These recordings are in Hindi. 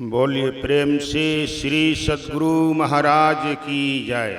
बोलिए प्रेम से श्री सद्गुरु महाराज की जय।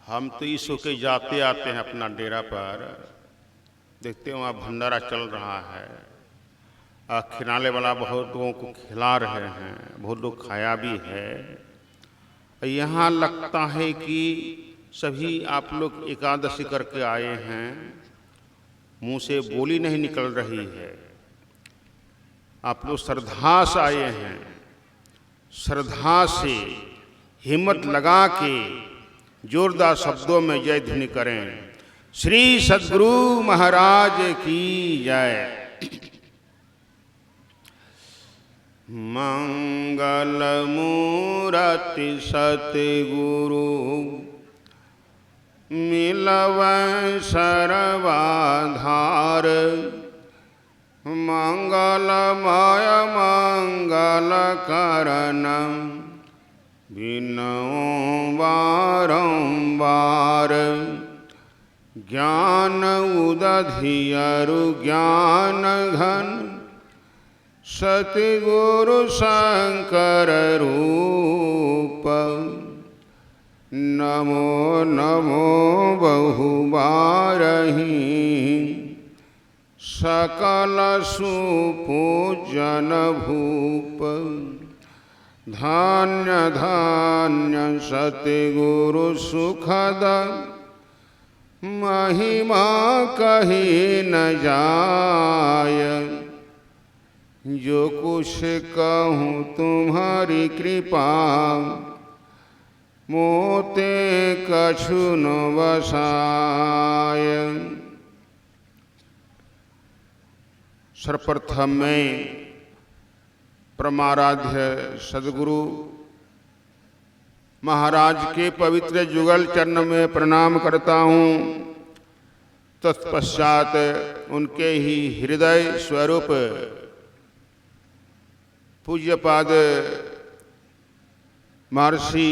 हम तो इस होके जाते आते हैं अपना डेरा पर, देखते हैं वहाँ भंडारा चल रहा है। खिलाने वाला बहुत लोगों को खिला रहे हैं, बहुत लोग खाया भी है। यहाँ लगता है कि सभी आप लोग एकादशी करके आए हैं, मुंह से बोली नहीं निकल रही है। आप लोग श्रद्धा से आए हैं, श्रद्धा से हिम्मत लगा के जोरदार शब्दों में जय ध्वनि करें। श्री सद्गुरु महाराज की जय। मंगल मूर्ति सतगुरु मिलव सर्वाधार, मंगलमय मंगल करण बिनु बारंबार। ज्ञान उदधियरु ज्ञान घन सतगुरु शंकर रूप। नमो नमो बहुबारहि सकल सुपूजन भूप। धान्य धान्य सतगुरु सुखद महिमा कही न जाय। जो कुछ कहूँ तुम्हारी कृपा मोते कछु न वसाय। सर्वप्रथम मैं परमाराध्य सद्गुरु महाराज के पवित्र जुगल चरण में प्रणाम करता हूँ। तत्पश्चात उनके ही हृदय स्वरूप पूज्यपाद महर्षि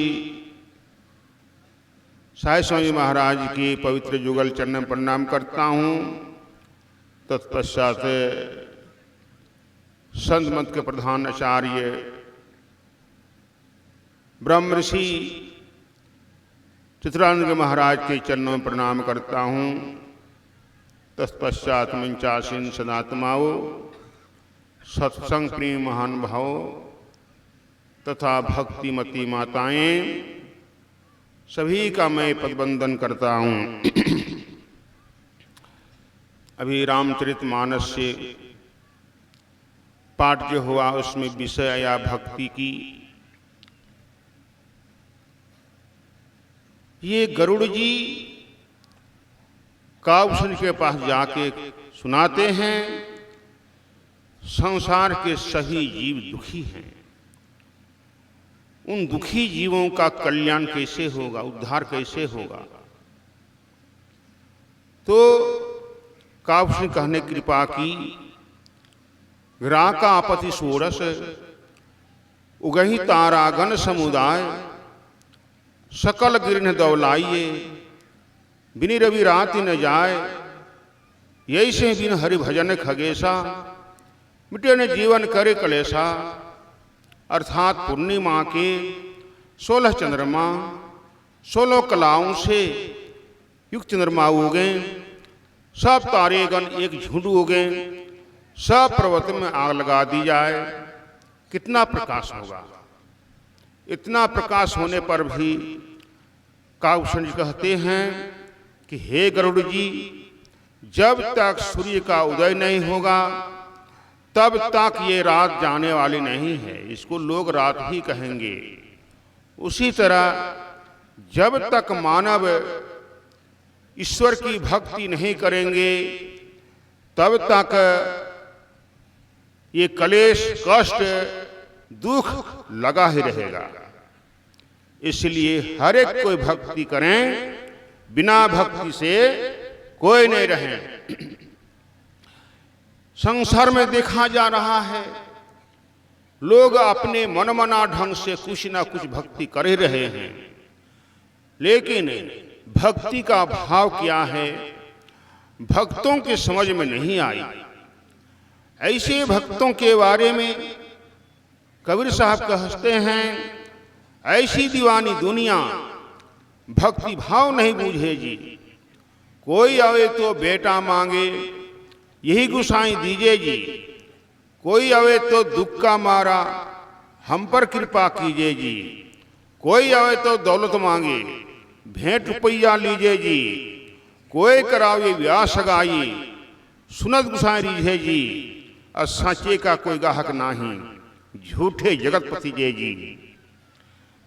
साई स्वामी महाराज की पवित्र जुगल चरण में प्रणाम करता हूँ। तत्पश्चात संत मत के प्रधान आचार्य ब्रह्म ऋषि चित्रानंद महाराज के चरणों में प्रणाम करता हूँ। तत्पश्चात मंचासीन सदात्माओं, सत्संग प्रिय महानुभावों तथा भक्तिमती माताएं, सभी का मैं पदवंदन करता हूँ। अभी रामचरितमानस से पाठ जो हुआ उसमें विषय आया भक्ति की। ये गरुड़ जी काउसन के पास जाके सुनाते हैं संसार के सभी जीव दुखी हैं, उन दुखी जीवों का कल्याण कैसे होगा, उद्धार कैसे होगा। तो काउसन कहने कृपा की, ग्राका आपति सोरस उगही तारागण समुदाय। सकल गिरन दौलाइए बिनि रवि राति न जाए। यही से बिन हरि भजन खगेशा मिटे न जीवन करे कलेशा। अर्थात पूर्णिमा के 16 चंद्रमा 16 कलाओं से युक्त चंद्रमा उगे, सब तारेगण एक झुंड उगे, सब पर्वत में आग लगा दी जाए, कितना प्रकाश होगा। इतना प्रकाश होने पर भी काउसन जी कहते हैं कि हे गरुड़ जी, जब तक सूर्य का उदय नहीं होगा तब तक ये रात जाने वाली नहीं है। इसको लोग रात ही कहेंगे। उसी तरह जब तक मानव ईश्वर की भक्ति नहीं करेंगे तब तक ये कलेश कष्ट दुख लगा ही रहेगा। इसलिए हर एक कोई भक्ति करें, बिना भक्ति से कोई नहीं रहे। संसार में देखा जा रहा है लोग अपने मनमना ढंग से कुछ ना कुछ भक्ति कर ही रहे हैं, लेकिन भक्ति का भाव क्या है भक्तों के समझ में नहीं आई। ऐसे भक्तों के बारे में कबीर साहब कहते हैं, ऐसी दीवानी दुनिया भक्ति भाव नहीं बूझे जी। कोई आवे तो बेटा मांगे, यही गुसाई दीजिए जी। कोई आवे तो दुख का मारा, हम पर कृपा कीजिए जी। कोई आवे तो दौलत मांगे, भेंट रुपया लीजिए जी। कोई करावे ब्याह सगाई, सुनत गुसाई रीझे जी। और साचे का कोई गाहक नाही, झूठे जगतपति जय जी।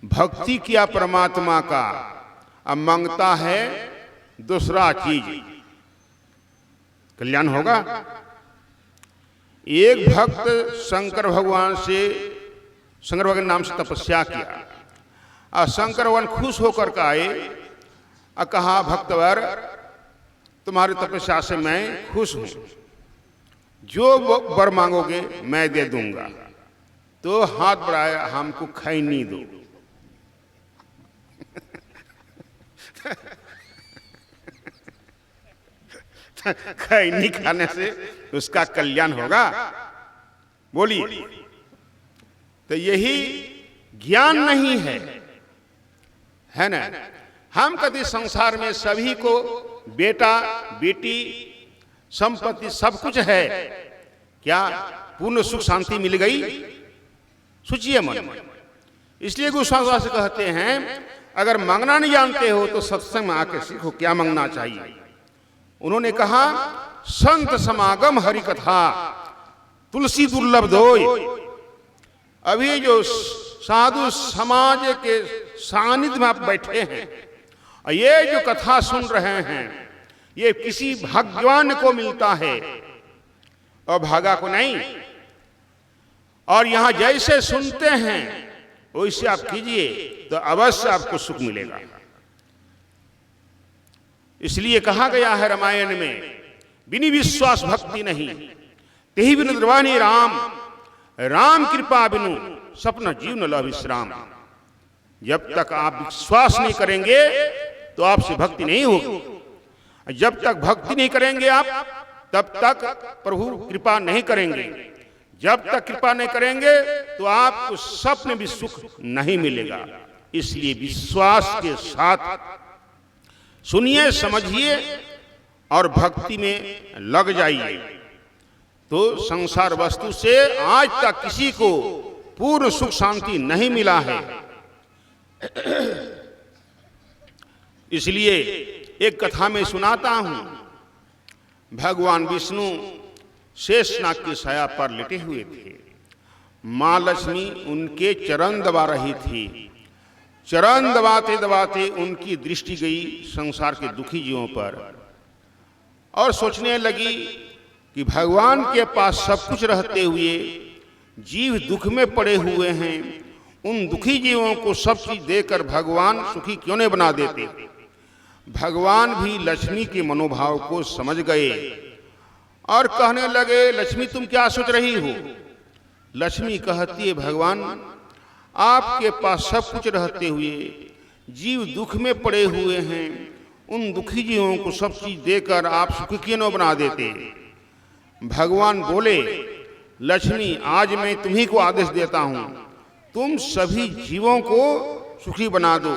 भक्ति किया परमात्मा का, अब मांगता है दूसरा चीज, कल्याण होगा। एक भक्त शंकर भगवान के नाम से तपस्या किया और शंकर भगवान खुश होकर के आए और कहा, भक्तवर तुम्हारी तपस्या से मैं खुश हूं, जो वर मांगोगे मैं दे दूंगा। तो हाथ बढ़ाया, हमको खैनी दो। खैनी खाने से उसका कल्याण होगा, बोलिए। तो यही ज्ञान नहीं है ना। हम कभी संसार में सभी को बेटा बेटी संपत्ति सब कुछ है, क्या पूर्ण सुख शांति मिल गई? सोचिए मन। इसलिए गोस्वामी से कहते हैं, अगर मांगना नहीं जानते हो तो सत्संग में आके सीखो क्या मांगना चाहिए। उन्होंने कहा, संत समागम हरि कथा, तुलसी दुर्लभ दोय। अभी जो साधु समाज के सानिध्य में आप बैठे हैं, ये जो कथा सुन रहे हैं, ये किसी भाग्यवान को मिलता है और भागा को नहीं। और यहां जैसे सुनते हैं वैसे आप कीजिए तो अवश्य आपको सुख मिलेगा। इसलिए कहा गया है रामायण में, बिनी विश्वास भक्ति नहीं, तेहि बिनु द्रवानी राम, राम कृपा बिनु सपना जीव न लह विश्राम। जब तक आप विश्वास नहीं करेंगे तो आपसे भक्ति नहीं होगी। जब तक भक्ति नहीं करेंगे आप, तब तक प्रभु कृपा नहीं करेंगे। जब तक कृपा नहीं करेंगे तो आपको स्वप्न भी सुख नहीं मिलेगा। इसलिए विश्वास के साथ सुनिए, समझिए और भक्ति में लग जाइए। तो संसार वस्तु से आज तक किसी को पूर्ण सुख शांति नहीं मिला है। इसलिए एक कथा में सुनाता हूं, भगवान विष्णु शेषनाग की छाया पर लेटे हुए थे। मां लक्ष्मी उनके चरण दबा रही थी। चरण दबाते दबाते उनकी दृष्टि गई संसार के दुखी जीवों पर और सोचने लगी कि भगवान के पास सब कुछ रहते हुए जीव दुख में पड़े हुए हैं। उन दुखी जीवों को सब चीज देकर भगवान सुखी क्यों नहीं बना देते। भगवान भी लक्ष्मी के मनोभाव को समझ गए और कहने लगे, लक्ष्मी तुम क्या सोच रही हो? लक्ष्मी कहती है, भगवान आपके पास सब कुछ रहते हुए जीव दुख में पड़े हुए हैं। उन दुखी जीवों को सब चीज देकर आप सुखी क्यों न बना देते। भगवान बोले, लक्ष्मी आज मैं तुम्ही को आदेश देता हूं, तुम सभी जीवों को सुखी बना दो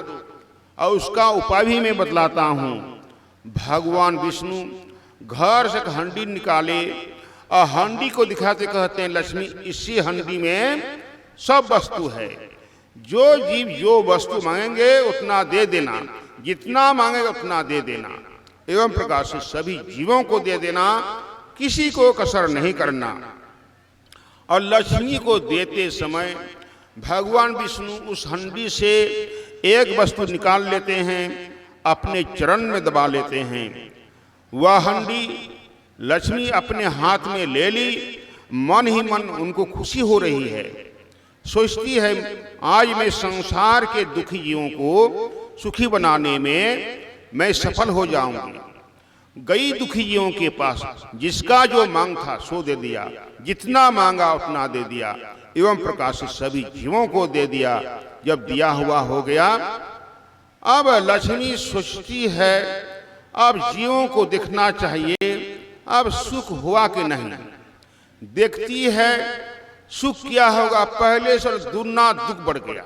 और उसका उपाय भी मैं बतलाता हूं। भगवान विष्णु घर से हंडी निकाले और हंडी को दिखाते कहते हैं, लक्ष्मी इसी हंडी में सब वस्तु है। जो जीव जो वस्तु मांगेंगे उतना दे देना, जितना मांगेगा उतना दे देना। एवं प्रकार से सभी जीवों को दे देना, किसी को कसर नहीं करना। और लक्ष्मी को देते समय भगवान विष्णु उस हंडी से एक वस्तु निकाल लेते हैं, अपने चरण में दबा लेते हैं। वह हंडी लक्ष्मी अपने हाथ में ले ली। मन ही मन उनको खुशी हो रही है। सोचती है, आज मैं संसार के दुखी जीवों को सुखी बनाने में मैं सफल हो जाऊंगी। गई दुखी जीवों के पास, जिसका जो मांग था सो दे दिया, जितना मांगा उतना दे दिया। एवं प्रकार से सभी जीवों को दे दिया। जब दिया हुआ हो गया, अब लक्ष्मी सोचती है, अब जीवों को देखना चाहिए अब सुख हुआ कि नहीं। देखती है सुख क्या होगा, पहले से दुना दुख बढ़ गया।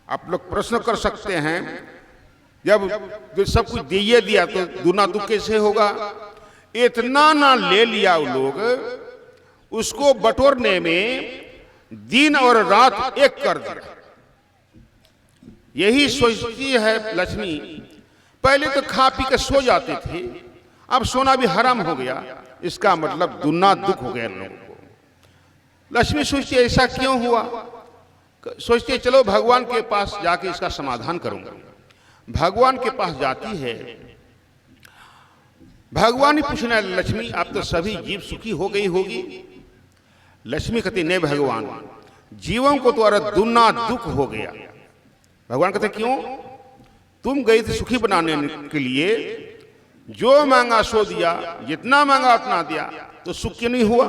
आप लोग प्रश्न कर सकते हैं, जब सब कुछ दिए दिया तो दुना दुख कैसे होगा? इतना ना ले लिया वो लोग, उसको बटोरने में दिन और रात एक कर दिया। यही सोचती है लक्ष्मी। पहले तो खा पी के सो जाते थे, अब सोना भी हराम हो गया, इसका मतलब दुना दुख हो गया लोगों को। लक्ष्मी सोचती है ऐसा क्यों हुआ? सोचती है चलो भगवान के पास जाके इसका समाधान करूंगा। भगवान के पास जाती है, भगवान ही पूछना है लक्ष्मी आप तो सभी जीव सुखी हो गई होगी। लक्ष्मी कहती नहीं भगवान, जीवों को तो दुना दुख हो गया। भगवान कहते क्यों? तुम गई थी सुखी बनाने के लिए, जो मांगा सो दिया, जितना मांगा उतना दिया, तो सुख क्यों नहीं हुआ?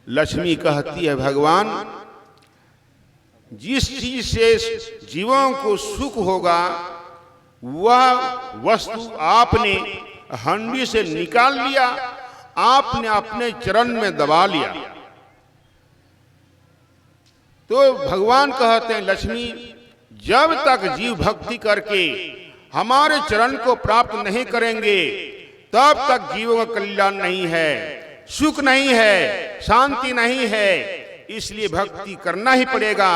लक्ष्मी कहती है भगवान, जिस चीज से जीवों को सुख होगा वह वस्तु आपने हंडी से निकाल लिया, आपने अपने चरण में दबा लिया। तो भगवान कहते हैं लक्ष्मी, जब तक जीव भक्ति करके हमारे चरण को प्राप्त नहीं करेंगे तब तक जीवों का कल्याण नहीं है, सुख नहीं है, शांति नहीं है। इसलिए भक्ति करना ही पड़ेगा,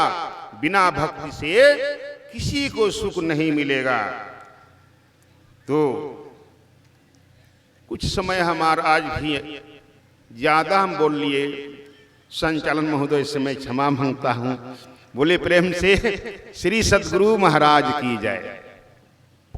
बिना भक्ति से किसी को सुख नहीं मिलेगा। तो कुछ समय हमारा आज भी ज्यादा हम बोल लिए, संचालन महोदय से मैं क्षमा मांगता हूं। बोले प्रेम से श्री सद्गुरु महाराज की जय।